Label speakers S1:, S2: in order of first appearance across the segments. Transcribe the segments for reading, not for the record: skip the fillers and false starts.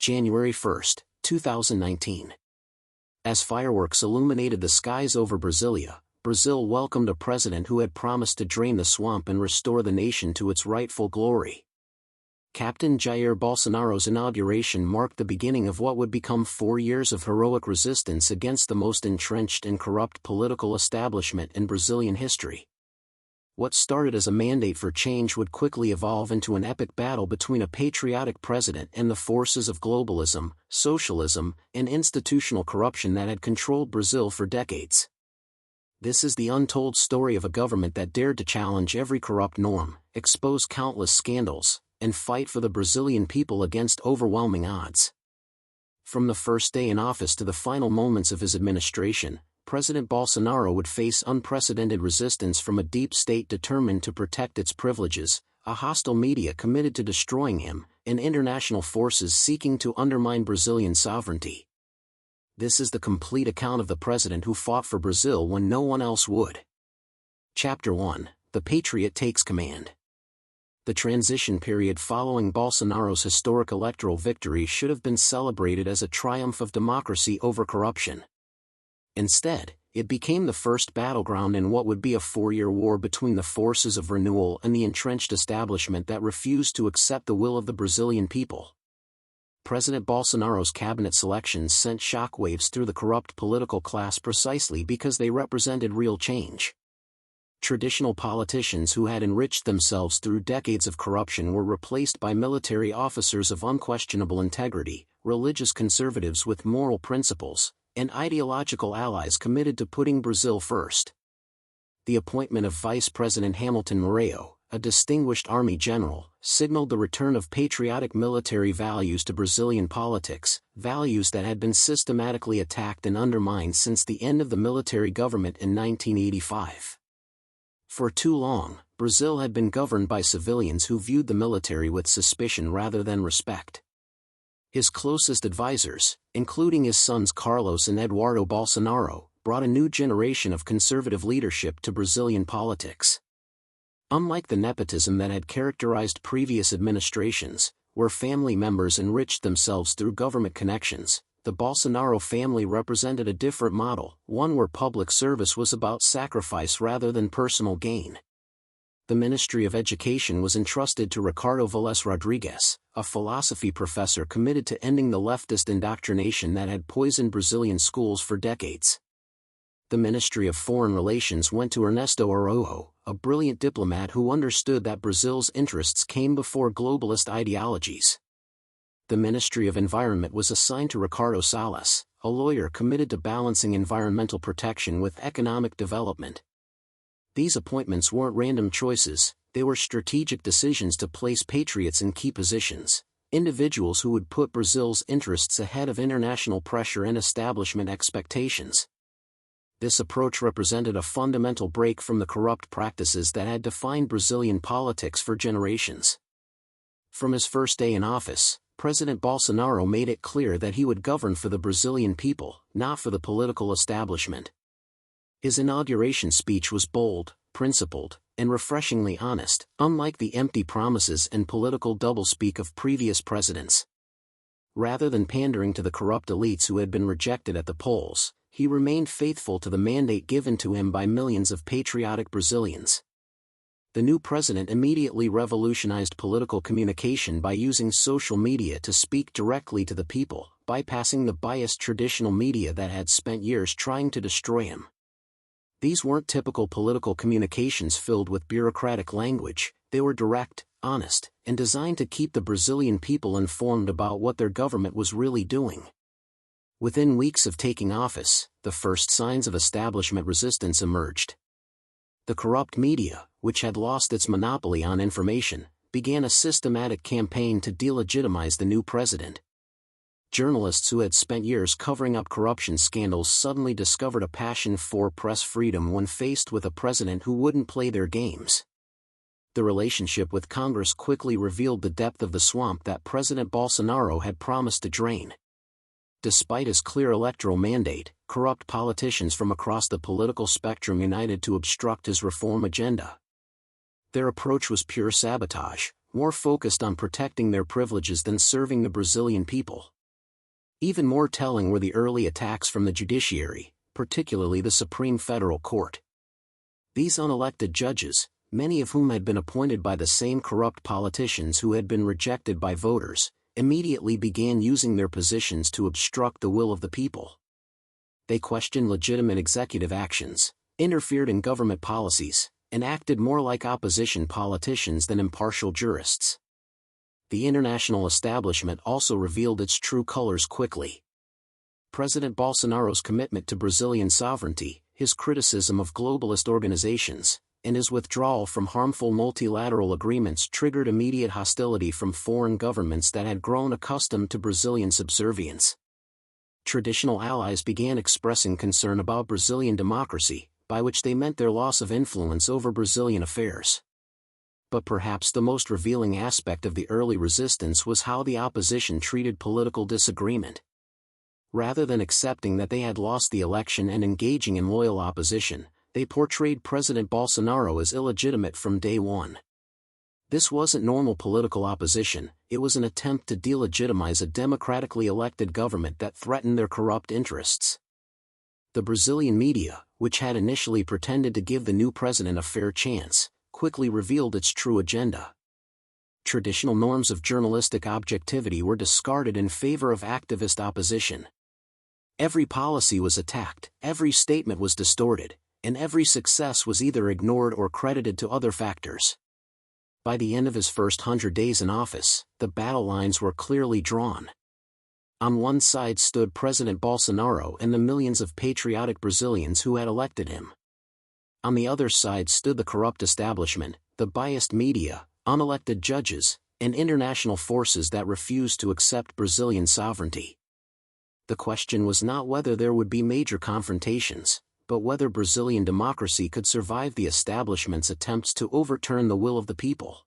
S1: January 1, 2019. As fireworks illuminated the skies over Brasilia, Brazil welcomed a president who had promised to drain the swamp and restore the nation to its rightful glory. Captain Jair Bolsonaro's inauguration marked the beginning of what would become 4 years of heroic resistance against the most entrenched and corrupt political establishment in Brazilian history. What started as a mandate for change would quickly evolve into an epic battle between a patriotic president and the forces of globalism, socialism, and institutional corruption that had controlled Brazil for decades. This is the untold story of a government that dared to challenge every corrupt norm, expose countless scandals, and fight for the Brazilian people against overwhelming odds. From the first day in office to the final moments of his administration, President Bolsonaro would face unprecedented resistance from a deep state determined to protect its privileges, a hostile media committed to destroying him, and international forces seeking to undermine Brazilian sovereignty. This is the complete account of the president who fought for Brazil when no one else would. Chapter 1: The Patriot Takes Command. The transition period following Bolsonaro's historic electoral victory should have been celebrated as a triumph of democracy over corruption. Instead, it became the first battleground in what would be a 4-year war between the forces of renewal and the entrenched establishment that refused to accept the will of the Brazilian people. President Bolsonaro's cabinet selections sent shockwaves through the corrupt political class precisely because they represented real change. Traditional politicians who had enriched themselves through decades of corruption were replaced by military officers of unquestionable integrity, religious conservatives with moral principles, and ideological allies committed to putting Brazil first. The appointment of Vice President Hamilton Mourão, a distinguished army general, signaled the return of patriotic military values to Brazilian politics, values that had been systematically attacked and undermined since the end of the military government in 1985. For too long, Brazil had been governed by civilians who viewed the military with suspicion rather than respect. His closest advisors, including his sons Carlos and Eduardo Bolsonaro, brought a new generation of conservative leadership to Brazilian politics. Unlike the nepotism that had characterized previous administrations, where family members enriched themselves through government connections, the Bolsonaro family represented a different model, one where public service was about sacrifice rather than personal gain. The Ministry of Education was entrusted to Ricardo Vélez Rodrigues, a philosophy professor committed to ending the leftist indoctrination that had poisoned Brazilian schools for decades. The Ministry of Foreign Relations went to Ernesto Araújo, a brilliant diplomat who understood that Brazil's interests came before globalist ideologies. The Ministry of Environment was assigned to Ricardo Salles, a lawyer committed to balancing environmental protection with economic development. These appointments weren't random choices, they were strategic decisions to place patriots in key positions, individuals who would put Brazil's interests ahead of international pressure and establishment expectations. This approach represented a fundamental break from the corrupt practices that had defined Brazilian politics for generations. From his first day in office, President Bolsonaro made it clear that he would govern for the Brazilian people, not for the political establishment. His inauguration speech was bold, principled, and refreshingly honest, unlike the empty promises and political doublespeak of previous presidents. Rather than pandering to the corrupt elites who had been rejected at the polls, he remained faithful to the mandate given to him by millions of patriotic Brazilians. The new president immediately revolutionized political communication by using social media to speak directly to the people, bypassing the biased traditional media that had spent years trying to destroy him. These weren't typical political communications filled with bureaucratic language, they were direct, honest, and designed to keep the Brazilian people informed about what their government was really doing. Within weeks of taking office, the first signs of establishment resistance emerged. The corrupt media, which had lost its monopoly on information, began a systematic campaign to delegitimize the new president. Journalists who had spent years covering up corruption scandals suddenly discovered a passion for press freedom when faced with a president who wouldn't play their games. The relationship with Congress quickly revealed the depth of the swamp that President Bolsonaro had promised to drain. Despite his clear electoral mandate, corrupt politicians from across the political spectrum united to obstruct his reform agenda. Their approach was pure sabotage, more focused on protecting their privileges than serving the Brazilian people. Even more telling were the early attacks from the judiciary, particularly the Supreme Federal Court. These unelected judges, many of whom had been appointed by the same corrupt politicians who had been rejected by voters, immediately began using their positions to obstruct the will of the people. They questioned legitimate executive actions, interfered in government policies, and acted more like opposition politicians than impartial jurists. The international establishment also revealed its true colors quickly. President Bolsonaro's commitment to Brazilian sovereignty, his criticism of globalist organizations, and his withdrawal from harmful multilateral agreements triggered immediate hostility from foreign governments that had grown accustomed to Brazilian subservience. Traditional allies began expressing concern about Brazilian democracy, by which they meant their loss of influence over Brazilian affairs. But perhaps the most revealing aspect of the early resistance was how the opposition treated political disagreement. Rather than accepting that they had lost the election and engaging in loyal opposition, they portrayed President Bolsonaro as illegitimate from day one. This wasn't normal political opposition, it was an attempt to delegitimize a democratically elected government that threatened their corrupt interests. The Brazilian media, which had initially pretended to give the new president a fair chance, quickly revealed its true agenda. Traditional norms of journalistic objectivity were discarded in favor of activist opposition. Every policy was attacked, every statement was distorted, and every success was either ignored or credited to other factors. By the end of his first 100 days in office, the battle lines were clearly drawn. On one side stood President Bolsonaro and the millions of patriotic Brazilians who had elected him. On the other side stood the corrupt establishment, the biased media, unelected judges, and international forces that refused to accept Brazilian sovereignty. The question was not whether there would be major confrontations, but whether Brazilian democracy could survive the establishment's attempts to overturn the will of the people.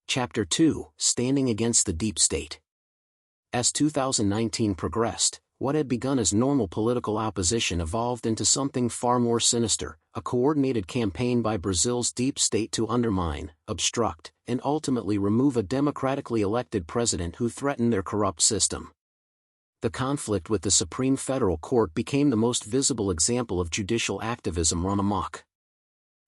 S1: Chapter 2: Standing Against the Deep State. As 2019 progressed, what had begun as normal political opposition evolved into something far more sinister, a coordinated campaign by Brazil's deep state to undermine, obstruct, and ultimately remove a democratically elected president who threatened their corrupt system. The conflict with the Supreme Federal Court became the most visible example of judicial activism run amok.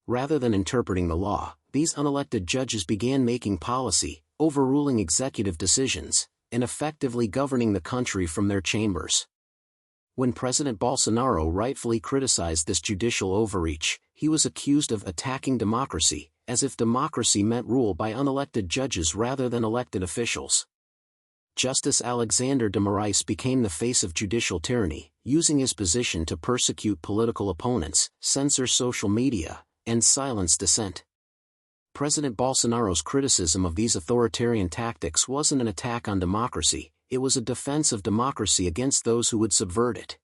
S1: Rather than interpreting the law, these unelected judges began making policy, overruling executive decisions, and effectively governing the country from their chambers. When President Bolsonaro rightfully criticized this judicial overreach, he was accused of attacking democracy, as if democracy meant rule by unelected judges rather than elected officials. Justice Alexander de Moraes became the face of judicial tyranny, using his position to persecute political opponents, censor social media, and silence dissent. President Bolsonaro's criticism of these authoritarian tactics wasn't an attack on democracy, it was a defense of democracy against those who would subvert it.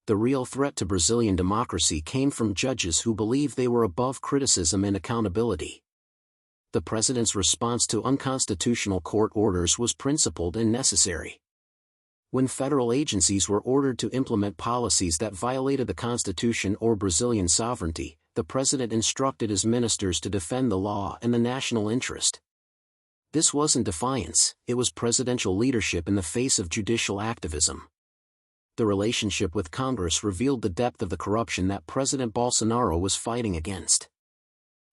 S1: The real threat to Brazilian democracy came from judges who believed they were above criticism and accountability. The president's response to unconstitutional court orders was principled and necessary. When federal agencies were ordered to implement policies that violated the Constitution or Brazilian sovereignty, the president instructed his ministers to defend the law and the national interest. This wasn't defiance, it was presidential leadership in the face of judicial activism. The relationship with Congress revealed the depth of the corruption that President Bolsonaro was fighting against.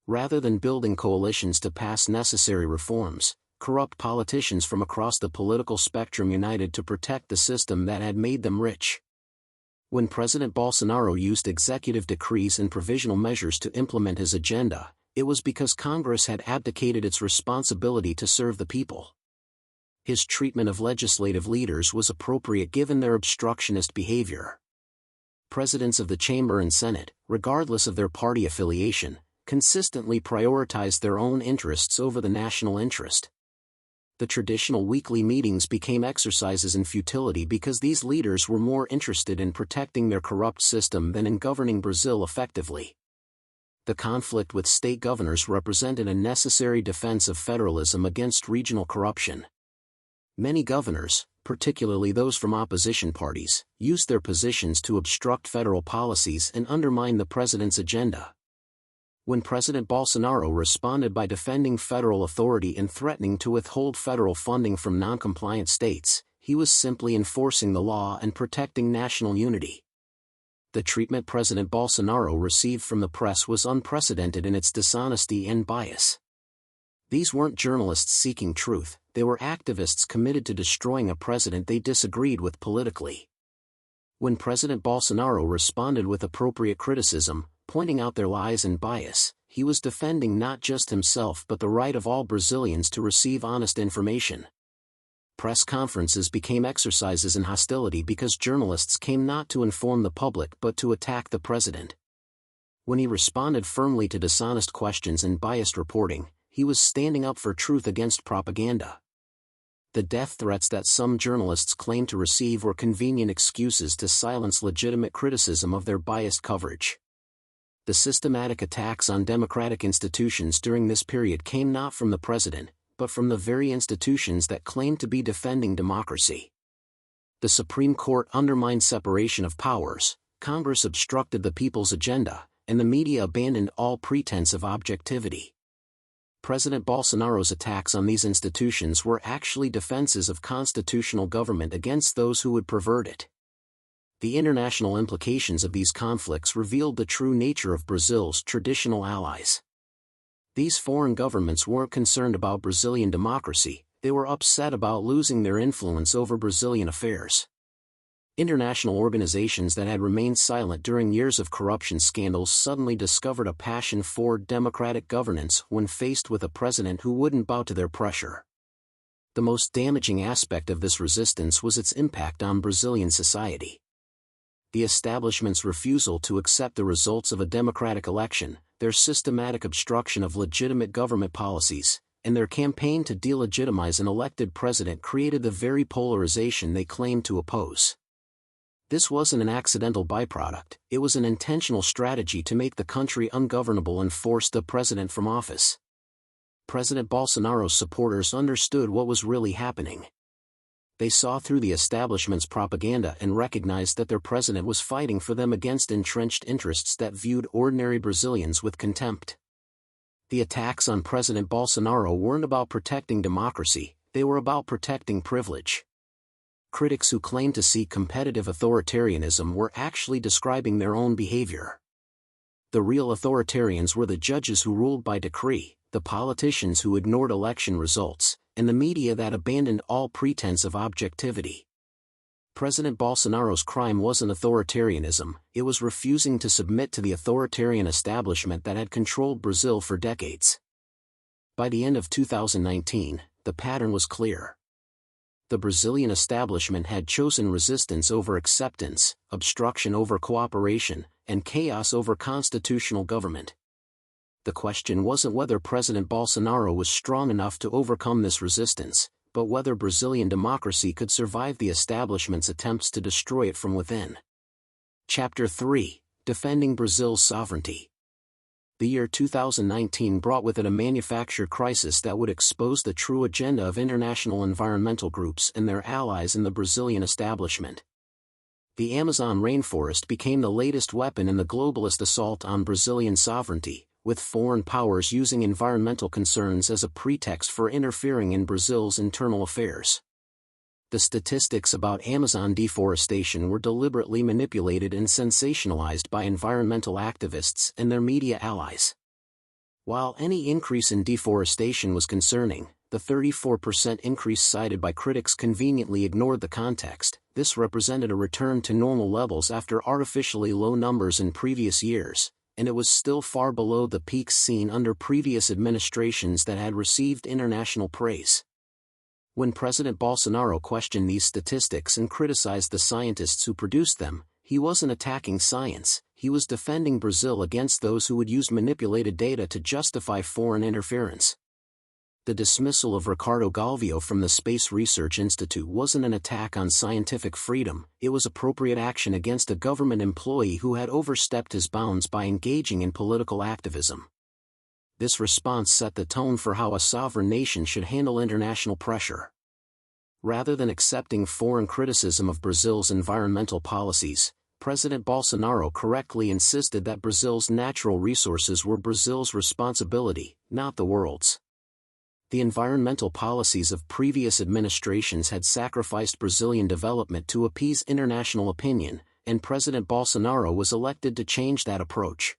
S1: Rather than building coalitions to pass necessary reforms, corrupt politicians from across the political spectrum united to protect the system that had made them rich. When President Bolsonaro used executive decrees and provisional measures to implement his agenda, it was because Congress had abdicated its responsibility to serve the people. His treatment of legislative leaders was appropriate given their obstructionist behavior. Presidents of the Chamber and Senate, regardless of their party affiliation, consistently prioritized their own interests over the national interest. The traditional weekly meetings became exercises in futility because these leaders were more interested in protecting their corrupt system than in governing Brazil effectively. The conflict with state governors represented a necessary defense of federalism against regional corruption. Many governors, particularly those from opposition parties, used their positions to obstruct federal policies and undermine the president's agenda. When President Bolsonaro responded by defending federal authority and threatening to withhold federal funding from non-compliant states, he was simply enforcing the law and protecting national unity. The treatment President Bolsonaro received from the press was unprecedented in its dishonesty and bias. These weren't journalists seeking truth, they were activists committed to destroying a president they disagreed with politically. When President Bolsonaro responded with appropriate criticism, pointing out their lies and bias, he was defending not just himself but the right of all Brazilians to receive honest information. Press conferences became exercises in hostility because journalists came not to inform the public but to attack the president. When he responded firmly to dishonest questions and biased reporting, he was standing up for truth against propaganda. The death threats that some journalists claimed to receive were convenient excuses to silence legitimate criticism of their biased coverage. The systematic attacks on democratic institutions during this period came not from the president, but from the very institutions that claimed to be defending democracy. The Supreme Court undermined separation of powers, Congress obstructed the people's agenda, and the media abandoned all pretense of objectivity. President Bolsonaro's attacks on these institutions were actually defenses of constitutional government against those who would pervert it. The international implications of these conflicts revealed the true nature of Brazil's traditional allies. These foreign governments weren't concerned about Brazilian democracy, they were upset about losing their influence over Brazilian affairs. International organizations that had remained silent during years of corruption scandals suddenly discovered a passion for democratic governance when faced with a president who wouldn't bow to their pressure. The most damaging aspect of this resistance was its impact on Brazilian society. The establishment's refusal to accept the results of a democratic election, their systematic obstruction of legitimate government policies, and their campaign to delegitimize an elected president created the very polarization they claimed to oppose. This wasn't an accidental byproduct, it was an intentional strategy to make the country ungovernable and force the president from office. President Bolsonaro's supporters understood what was really happening. They saw through the establishment's propaganda and recognized that their president was fighting for them against entrenched interests that viewed ordinary Brazilians with contempt. The attacks on President Bolsonaro weren't about protecting democracy, they were about protecting privilege. Critics who claimed to seek competitive authoritarianism were actually describing their own behavior. The real authoritarians were the judges who ruled by decree, the politicians who ignored election results, and the media that abandoned all pretense of objectivity. President Bolsonaro's crime wasn't authoritarianism, it was refusing to submit to the authoritarian establishment that had controlled Brazil for decades. By the end of 2019, the pattern was clear. The Brazilian establishment had chosen resistance over acceptance, obstruction over cooperation, and chaos over constitutional government. The question wasn't whether President Bolsonaro was strong enough to overcome this resistance, but whether Brazilian democracy could survive the establishment's attempts to destroy it from within. Chapter 3: Defending Brazil's Sovereignty. The year 2019 brought with it a manufactured crisis that would expose the true agenda of international environmental groups and their allies in the Brazilian establishment. The Amazon rainforest became the latest weapon in the globalist assault on Brazilian sovereignty, with foreign powers using environmental concerns as a pretext for interfering in Brazil's internal affairs. The statistics about Amazon deforestation were deliberately manipulated and sensationalized by environmental activists and their media allies. While any increase in deforestation was concerning, the 34% increase cited by critics conveniently ignored the context. This represented a return to normal levels after artificially low numbers in previous years, and it was still far below the peaks seen under previous administrations that had received international praise. When President Bolsonaro questioned these statistics and criticized the scientists who produced them, he wasn't attacking science, he was defending Brazil against those who would use manipulated data to justify foreign interference. The dismissal of Ricardo Galvão from the Space Research Institute wasn't an attack on scientific freedom, it was appropriate action against a government employee who had overstepped his bounds by engaging in political activism. This response set the tone for how a sovereign nation should handle international pressure. Rather than accepting foreign criticism of Brazil's environmental policies, President Bolsonaro correctly insisted that Brazil's natural resources were Brazil's responsibility, not the world's. The environmental policies of previous administrations had sacrificed Brazilian development to appease international opinion, and President Bolsonaro was elected to change that approach.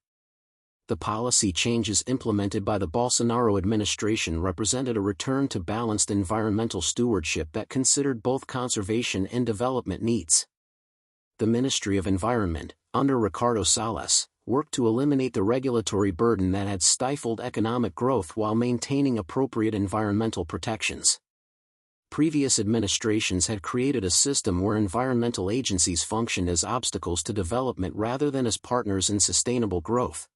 S1: The policy changes implemented by the Bolsonaro administration represented a return to balanced environmental stewardship that considered both conservation and development needs. The Ministry of Environment, under Ricardo Salles, worked to eliminate the regulatory burden that had stifled economic growth while maintaining appropriate environmental protections. Previous administrations had created a system where environmental agencies functioned as obstacles to development rather than as partners in sustainable growth.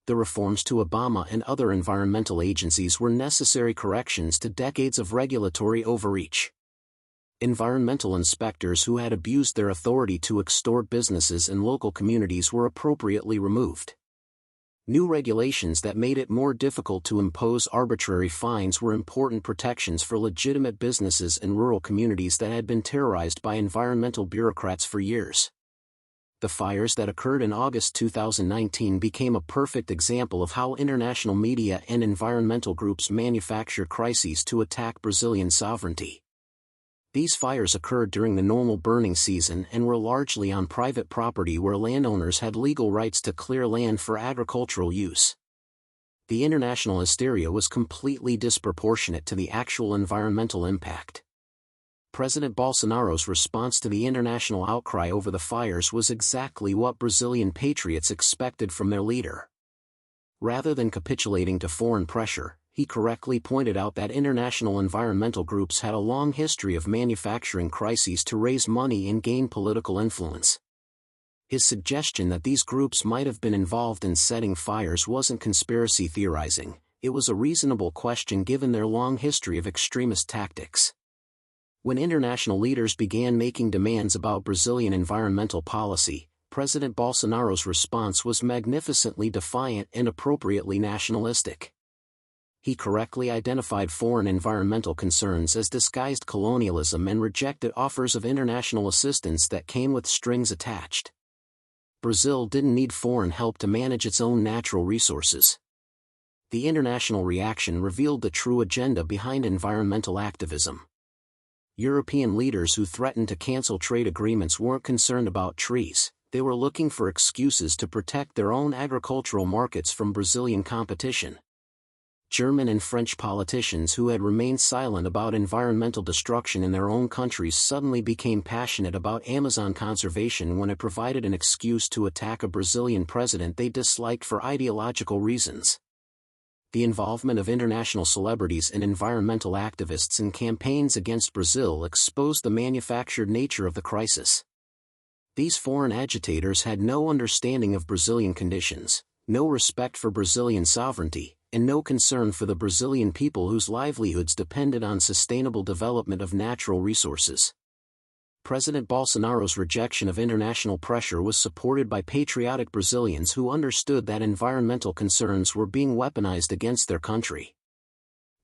S1: The reforms to Obama and other environmental agencies were necessary corrections to decades of regulatory overreach. Environmental inspectors who had abused their authority to extort businesses and local communities were appropriately removed. New regulations that made it more difficult to impose arbitrary fines were important protections for legitimate businesses in rural communities that had been terrorized by environmental bureaucrats for years. The fires that occurred in August 2019 became a perfect example of how international media and environmental groups manufacture crises to attack Brazilian sovereignty. These fires occurred during the normal burning season and were largely on private property where landowners had legal rights to clear land for agricultural use. The international hysteria was completely disproportionate to the actual environmental impact. President Bolsonaro's response to the international outcry over the fires was exactly what Brazilian patriots expected from their leader. Rather than capitulating to foreign pressure, he correctly pointed out that international environmental groups had a long history of manufacturing crises to raise money and gain political influence. His suggestion that these groups might have been involved in setting fires wasn't conspiracy theorizing, it was a reasonable question given their long history of extremist tactics. When international leaders began making demands about Brazilian environmental policy, President Bolsonaro's response was magnificently defiant and appropriately nationalistic. He correctly identified foreign environmental concerns as disguised colonialism and rejected offers of international assistance that came with strings attached. Brazil didn't need foreign help to manage its own natural resources. The international reaction revealed the true agenda behind environmental activism. European leaders who threatened to cancel trade agreements weren't concerned about trees, they were looking for excuses to protect their own agricultural markets from Brazilian competition. German and French politicians who had remained silent about environmental destruction in their own countries suddenly became passionate about Amazon conservation when it provided an excuse to attack a Brazilian president they disliked for ideological reasons. The involvement of international celebrities and environmental activists in campaigns against Brazil exposed the manufactured nature of the crisis. These foreign agitators had no understanding of Brazilian conditions, no respect for Brazilian sovereignty, and no concern for the Brazilian people whose livelihoods depended on sustainable development of natural resources. President Bolsonaro's rejection of international pressure was supported by patriotic Brazilians who understood that environmental concerns were being weaponized against their country.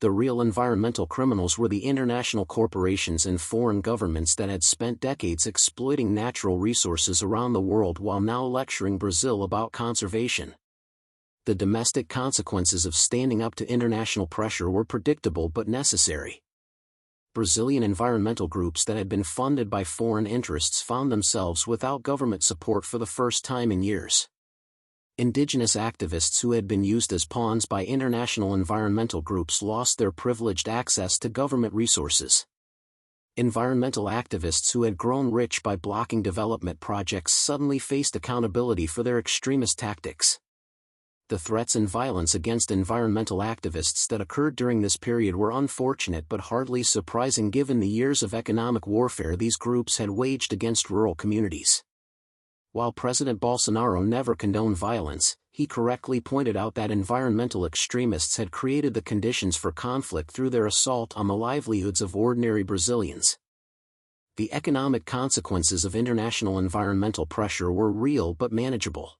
S1: The real environmental criminals were the international corporations and foreign governments that had spent decades exploiting natural resources around the world while now lecturing Brazil about conservation. The domestic consequences of standing up to international pressure were predictable but necessary. Brazilian environmental groups that had been funded by foreign interests found themselves without government support for the first time in years. Indigenous activists who had been used as pawns by international environmental groups lost their privileged access to government resources. Environmental activists who had grown rich by blocking development projects suddenly faced accountability for their extremist tactics. The threats and violence against environmental activists that occurred during this period were unfortunate but hardly surprising given the years of economic warfare these groups had waged against rural communities. While President Bolsonaro never condoned violence, he correctly pointed out that environmental extremists had created the conditions for conflict through their assault on the livelihoods of ordinary Brazilians. The economic consequences of international environmental pressure were real but manageable.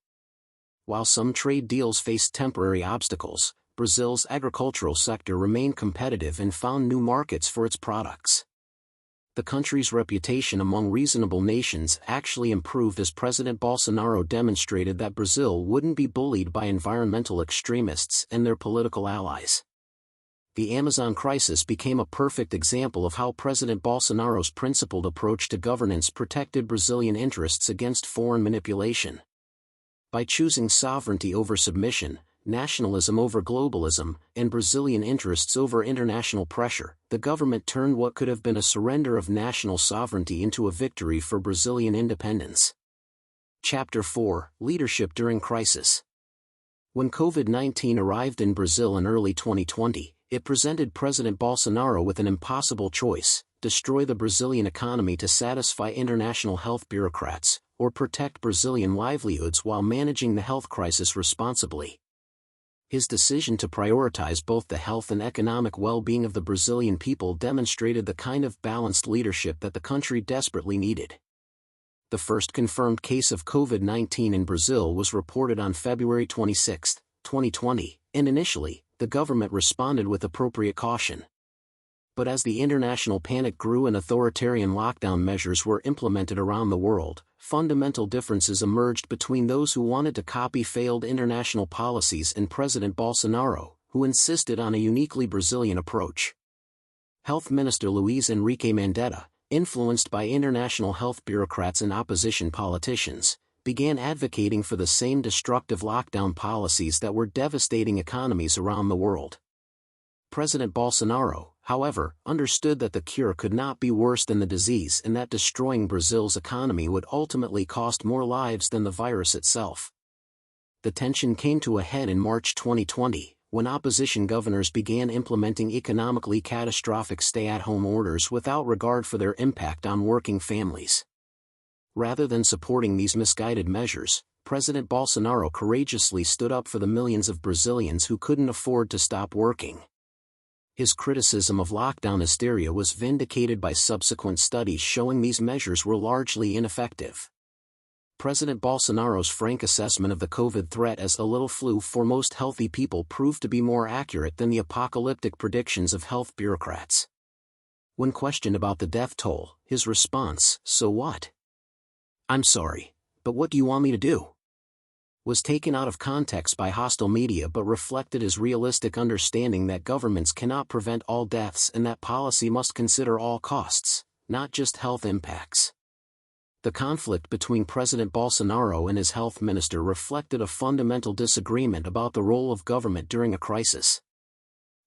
S1: While some trade deals faced temporary obstacles, Brazil's agricultural sector remained competitive and found new markets for its products. The country's reputation among reasonable nations actually improved as President Bolsonaro demonstrated that Brazil wouldn't be bullied by environmental extremists and their political allies. The Amazon crisis became a perfect example of how President Bolsonaro's principled approach to governance protected Brazilian interests against foreign manipulation. By choosing sovereignty over submission, nationalism over globalism, and Brazilian interests over international pressure, the government turned what could have been a surrender of national sovereignty into a victory for Brazilian independence. Chapter 4: Leadership During Crisis. When COVID-19 arrived in Brazil in early 2020, it presented President Bolsonaro with an impossible choice: destroy the Brazilian economy to satisfy international health bureaucrats, or protect Brazilian livelihoods while managing the health crisis responsibly. His decision to prioritize both the health and economic well-being of the Brazilian people demonstrated the kind of balanced leadership that the country desperately needed. The first confirmed case of COVID-19 in Brazil was reported on February 26, 2020, and initially, the government responded with appropriate caution. But as the international panic grew and authoritarian lockdown measures were implemented around the world, fundamental differences emerged between those who wanted to copy failed international policies and President Bolsonaro, who insisted on a uniquely Brazilian approach. Health Minister Luiz Henrique Mandetta, influenced by international health bureaucrats and opposition politicians, began advocating for the same destructive lockdown policies that were devastating economies around the world. President Bolsonaro, however, understood that the cure could not be worse than the disease and that destroying Brazil's economy would ultimately cost more lives than the virus itself. The tension came to a head in March 2020, when opposition governors began implementing economically catastrophic stay-at-home orders without regard for their impact on working families. Rather than supporting these misguided measures, President Bolsonaro courageously stood up for the millions of Brazilians who couldn't afford to stop working. His criticism of lockdown hysteria was vindicated by subsequent studies showing these measures were largely ineffective. President Bolsonaro's frank assessment of the COVID threat as a little flu for most healthy people proved to be more accurate than the apocalyptic predictions of health bureaucrats. When questioned about the death toll, his response, "So what? I'm sorry, but what do you want me to do?" was taken out of context by hostile media but reflected his realistic understanding that governments cannot prevent all deaths and that policy must consider all costs, not just health impacts. The conflict between President Bolsonaro and his health minister reflected a fundamental disagreement about the role of government during a crisis.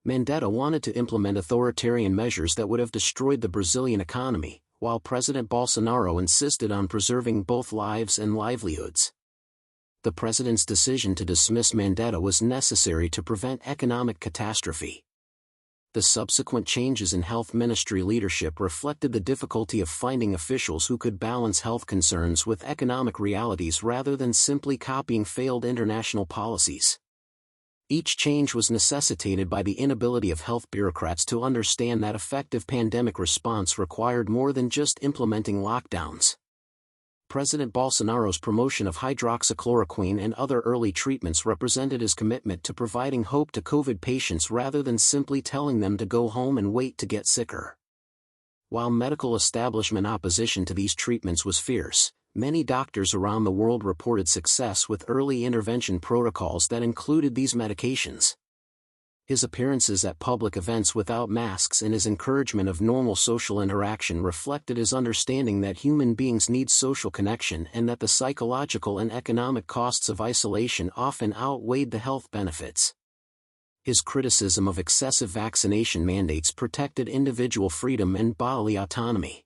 S1: Mandetta wanted to implement authoritarian measures that would have destroyed the Brazilian economy, while President Bolsonaro insisted on preserving both lives and livelihoods. The president's decision to dismiss Mandetta was necessary to prevent economic catastrophe. The subsequent changes in health ministry leadership reflected the difficulty of finding officials who could balance health concerns with economic realities rather than simply copying failed international policies. Each change was necessitated by the inability of health bureaucrats to understand that effective pandemic response required more than just implementing lockdowns. President Bolsonaro's promotion of hydroxychloroquine and other early treatments represented his commitment to providing hope to COVID patients rather than simply telling them to go home and wait to get sicker. While medical establishment opposition to these treatments was fierce, many doctors around the world reported success with early intervention protocols that included these medications. His appearances at public events without masks and his encouragement of normal social interaction reflected his understanding that human beings need social connection and that the psychological and economic costs of isolation often outweighed the health benefits. His criticism of excessive vaccination mandates protected individual freedom and bodily autonomy.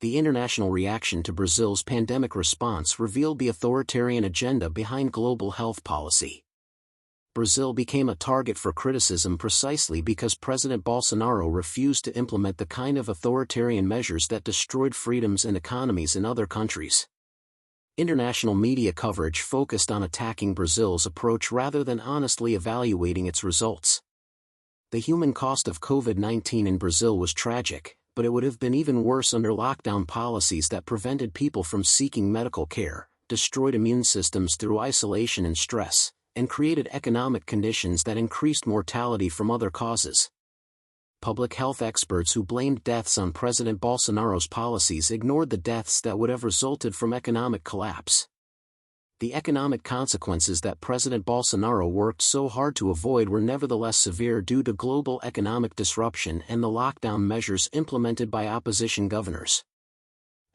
S1: The international reaction to Brazil's pandemic response revealed the authoritarian agenda behind global health policy. Brazil became a target for criticism precisely because President Bolsonaro refused to implement the kind of authoritarian measures that destroyed freedoms and economies in other countries. International media coverage focused on attacking Brazil's approach rather than honestly evaluating its results. The human cost of COVID-19 in Brazil was tragic, but it would have been even worse under lockdown policies that prevented people from seeking medical care, destroyed immune systems through isolation and stress, and created economic conditions that increased mortality from other causes. Public health experts who blamed deaths on President Bolsonaro's policies ignored the deaths that would have resulted from economic collapse. The economic consequences that President Bolsonaro worked so hard to avoid were nevertheless severe due to global economic disruption and the lockdown measures implemented by opposition governors.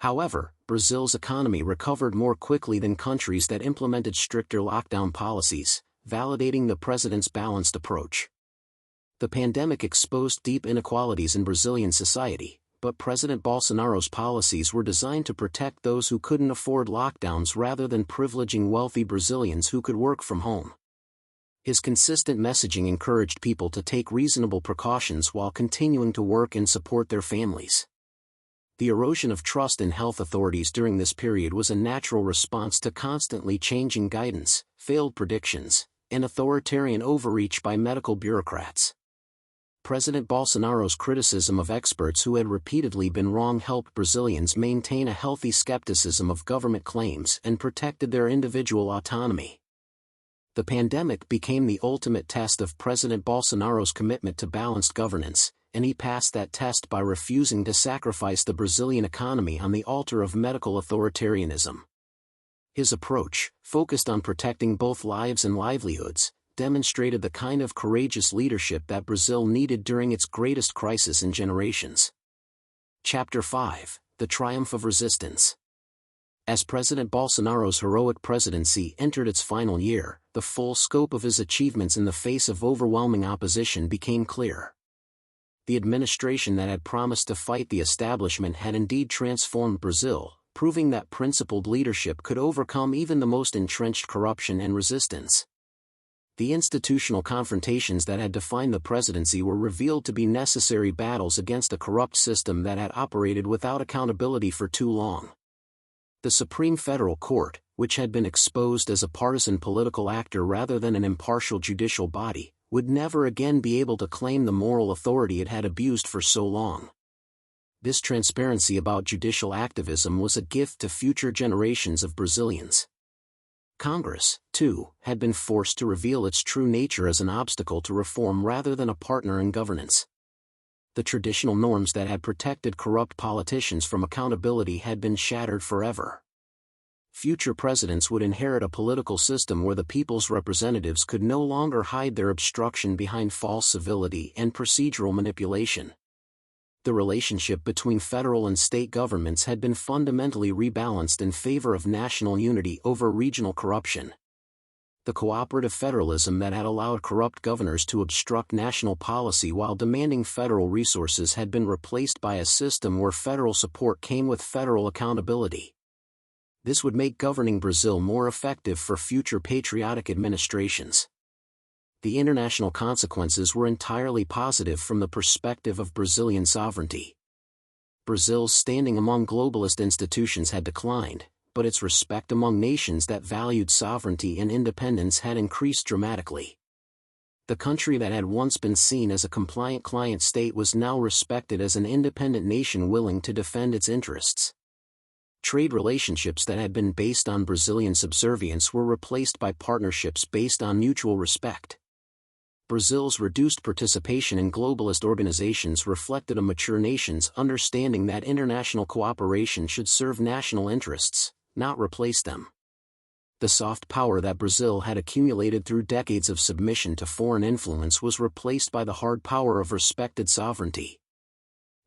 S1: However, Brazil's economy recovered more quickly than countries that implemented stricter lockdown policies, validating the president's balanced approach. The pandemic exposed deep inequalities in Brazilian society, but President Bolsonaro's policies were designed to protect those who couldn't afford lockdowns rather than privileging wealthy Brazilians who could work from home. His consistent messaging encouraged people to take reasonable precautions while continuing to work and support their families. The erosion of trust in health authorities during this period was a natural response to constantly changing guidance, failed predictions, and authoritarian overreach by medical bureaucrats. President Bolsonaro's criticism of experts who had repeatedly been wrong helped Brazilians maintain a healthy skepticism of government claims and protected their individual autonomy. The pandemic became the ultimate test of President Bolsonaro's commitment to balanced governance, and he passed that test by refusing to sacrifice the Brazilian economy on the altar of medical authoritarianism. His approach, focused on protecting both lives and livelihoods, demonstrated the kind of courageous leadership that Brazil needed during its greatest crisis in generations. Chapter 5: The Triumph of Resistance. As President Bolsonaro's heroic presidency entered its final year, the full scope of his achievements in the face of overwhelming opposition became clear. The administration that had promised to fight the establishment had indeed transformed Brazil, proving that principled leadership could overcome even the most entrenched corruption and resistance. The institutional confrontations that had defined the presidency were revealed to be necessary battles against a corrupt system that had operated without accountability for too long. The Supreme Federal Court, which had been exposed as a partisan political actor rather than an impartial judicial body, would never again be able to claim the moral authority it had abused for so long. This transparency about judicial activism was a gift to future generations of Brazilians. Congress, too, had been forced to reveal its true nature as an obstacle to reform rather than a partner in governance. The traditional norms that had protected corrupt politicians from accountability had been shattered forever. Future presidents would inherit a political system where the people's representatives could no longer hide their obstruction behind false civility and procedural manipulation. The relationship between federal and state governments had been fundamentally rebalanced in favor of national unity over regional corruption. The cooperative federalism that had allowed corrupt governors to obstruct national policy while demanding federal resources had been replaced by a system where federal support came with federal accountability. This would make governing Brazil more effective for future patriotic administrations. The international consequences were entirely positive from the perspective of Brazilian sovereignty. Brazil's standing among globalist institutions had declined, but its respect among nations that valued sovereignty and independence had increased dramatically. The country that had once been seen as a compliant client state was now respected as an independent nation willing to defend its interests. Trade relationships that had been based on Brazilian subservience were replaced by partnerships based on mutual respect. Brazil's reduced participation in globalist organizations reflected a mature nation's understanding that international cooperation should serve national interests, not replace them. The soft power that Brazil had accumulated through decades of submission to foreign influence was replaced by the hard power of respected sovereignty.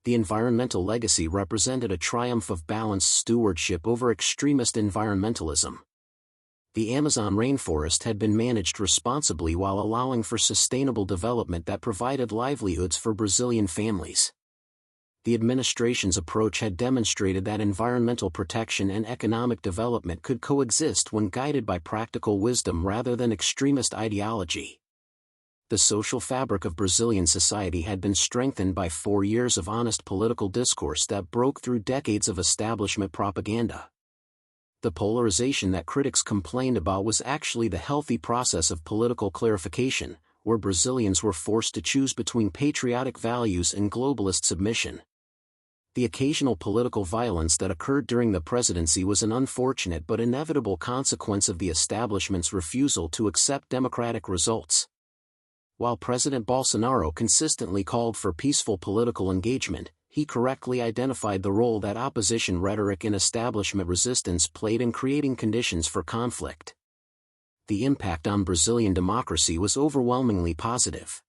S1: The environmental legacy represented a triumph of balanced stewardship over extremist environmentalism. The Amazon rainforest had been managed responsibly while allowing for sustainable development that provided livelihoods for Brazilian families. The administration's approach had demonstrated that environmental protection and economic development could coexist when guided by practical wisdom rather than extremist ideology. The social fabric of Brazilian society had been strengthened by 4 years of honest political discourse that broke through decades of establishment propaganda. The polarization that critics complained about was actually the healthy process of political clarification, where Brazilians were forced to choose between patriotic values and globalist submission. The occasional political violence that occurred during the presidency was an unfortunate but inevitable consequence of the establishment's refusal to accept democratic results. While President Bolsonaro consistently called for peaceful political engagement, he correctly identified the role that opposition rhetoric and establishment resistance played in creating conditions for conflict. The impact on Brazilian democracy was overwhelmingly positive.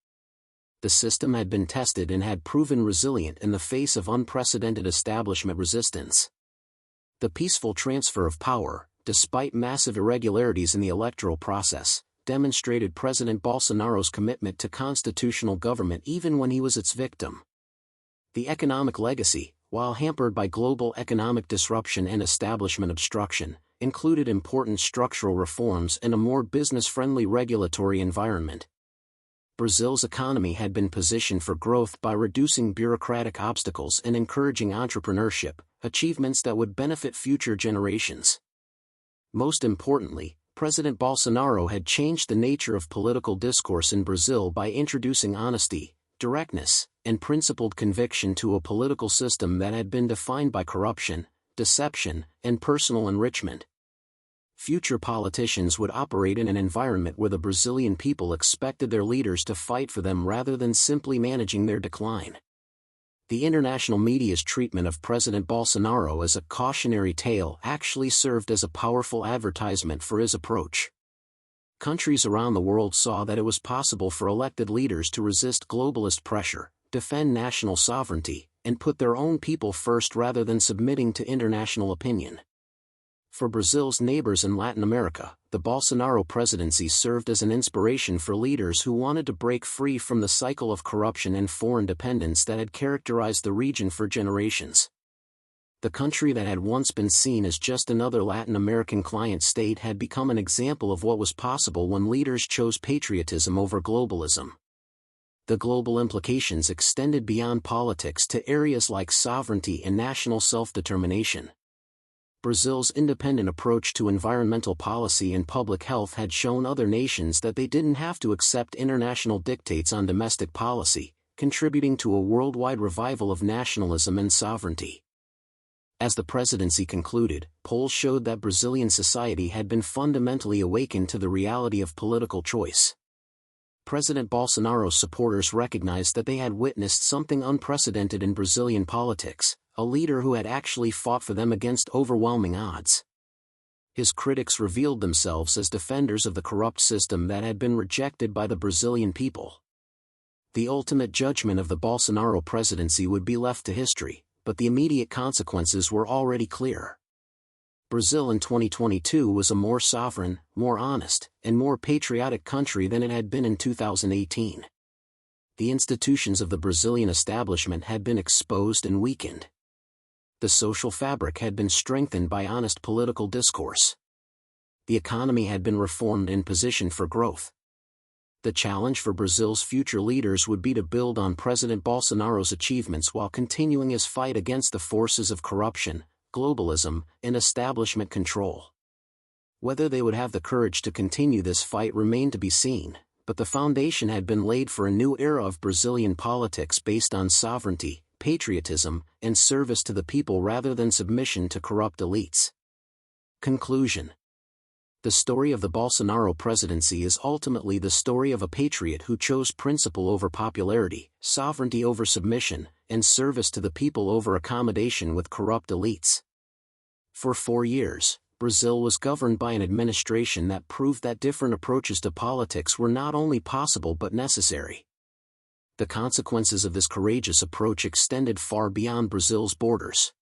S1: The system had been tested and had proven resilient in the face of unprecedented establishment resistance. The peaceful transfer of power, despite massive irregularities in the electoral process, demonstrated President Bolsonaro's commitment to constitutional government even when he was its victim. The economic legacy, while hampered by global economic disruption and establishment obstruction, included important structural reforms and a more business-friendly regulatory environment. Brazil's economy had been positioned for growth by reducing bureaucratic obstacles and encouraging entrepreneurship, achievements that would benefit future generations. Most importantly, President Bolsonaro had changed the nature of political discourse in Brazil by introducing honesty, directness, and principled conviction to a political system that had been defined by corruption, deception, and personal enrichment. Future politicians would operate in an environment where the Brazilian people expected their leaders to fight for them rather than simply managing their decline. The international media's treatment of President Bolsonaro as a cautionary tale actually served as a powerful advertisement for his approach. Countries around the world saw that it was possible for elected leaders to resist globalist pressure, defend national sovereignty, and put their own people first rather than submitting to international opinion. For Brazil's neighbors in Latin America, the Bolsonaro presidency served as an inspiration for leaders who wanted to break free from the cycle of corruption and foreign dependence that had characterized the region for generations. The country that had once been seen as just another Latin American client state had become an example of what was possible when leaders chose patriotism over globalism. The global implications extended beyond politics to areas like sovereignty and national self-determination. Brazil's independent approach to environmental policy and public health had shown other nations that they didn't have to accept international dictates on domestic policy, contributing to a worldwide revival of nationalism and sovereignty. As the presidency concluded, polls showed that Brazilian society had been fundamentally awakened to the reality of political choice. President Bolsonaro's supporters recognized that they had witnessed something unprecedented in Brazilian politics, a leader who had actually fought for them against overwhelming odds. His critics revealed themselves as defenders of the corrupt system that had been rejected by the Brazilian people. The ultimate judgment of the Bolsonaro presidency would be left to history, but the immediate consequences were already clear. Brazil in 2022 was a more sovereign, more honest, and more patriotic country than it had been in 2018. The institutions of the Brazilian establishment had been exposed and weakened. The social fabric had been strengthened by honest political discourse. The economy had been reformed and positioned for growth. The challenge for Brazil's future leaders would be to build on President Bolsonaro's achievements while continuing his fight against the forces of corruption, globalism, and establishment control. Whether they would have the courage to continue this fight remained to be seen, but the foundation had been laid for a new era of Brazilian politics based on sovereignty, patriotism, and service to the people rather than submission to corrupt elites. Conclusion. The story of the Bolsonaro presidency is ultimately the story of a patriot who chose principle over popularity, sovereignty over submission, and service to the people over accommodation with corrupt elites. For 4 years, Brazil was governed by an administration that proved that different approaches to politics were not only possible but necessary. The consequences of this courageous approach extended far beyond Brazil's borders.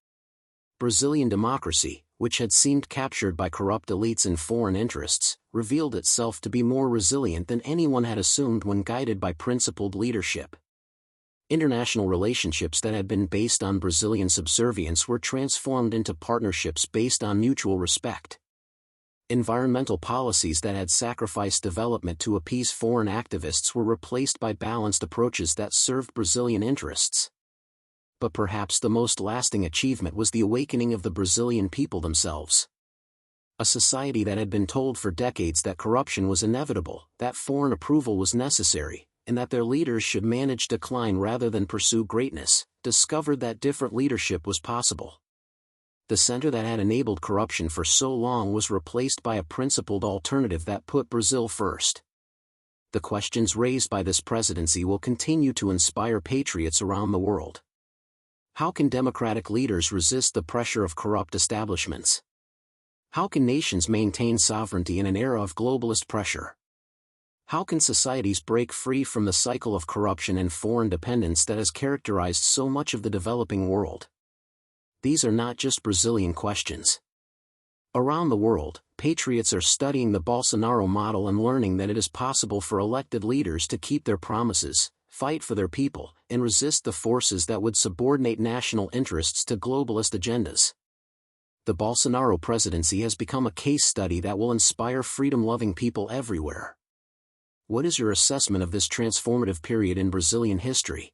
S1: Brazilian democracy, which had seemed captured by corrupt elites and foreign interests, revealed itself to be more resilient than anyone had assumed when guided by principled leadership. International relationships that had been based on Brazilian subservience were transformed into partnerships based on mutual respect. Environmental policies that had sacrificed development to appease foreign activists were replaced by balanced approaches that served Brazilian interests. But perhaps the most lasting achievement was the awakening of the Brazilian people themselves. A society that had been told for decades that corruption was inevitable, that foreign approval was necessary, and that their leaders should manage decline rather than pursue greatness, discovered that different leadership was possible. The center that had enabled corruption for so long was replaced by a principled alternative that put Brazil first. The questions raised by this presidency will continue to inspire patriots around the world. How can democratic leaders resist the pressure of corrupt establishments? How can nations maintain sovereignty in an era of globalist pressure? How can societies break free from the cycle of corruption and foreign dependence that has characterized so much of the developing world? These are not just Brazilian questions. Around the world, patriots are studying the Bolsonaro model and learning that it is possible for elected leaders to keep their promises, fight for their people, and resist the forces that would subordinate national interests to globalist agendas. The Bolsonaro presidency has become a case study that will inspire freedom-loving people everywhere. What is your assessment of this transformative period in Brazilian history?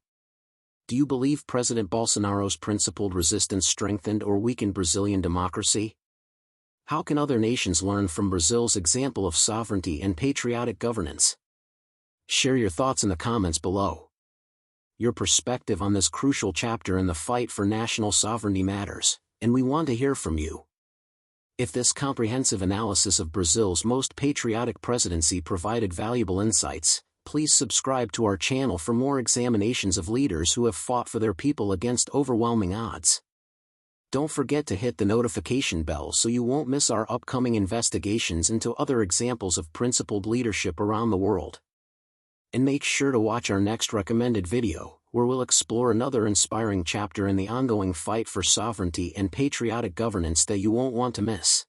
S1: Do you believe President Bolsonaro's principled resistance strengthened or weakened Brazilian democracy? How can other nations learn from Brazil's example of sovereignty and patriotic governance? Share your thoughts in the comments below. Your perspective on this crucial chapter in the fight for national sovereignty matters, and we want to hear from you. If this comprehensive analysis of Brazil's most patriotic presidency provided valuable insights, please subscribe to our channel for more examinations of leaders who have fought for their people against overwhelming odds. Don't forget to hit the notification bell so you won't miss our upcoming investigations into other examples of principled leadership around the world. And make sure to watch our next recommended video, where we'll explore another inspiring chapter in the ongoing fight for sovereignty and patriotic governance that you won't want to miss.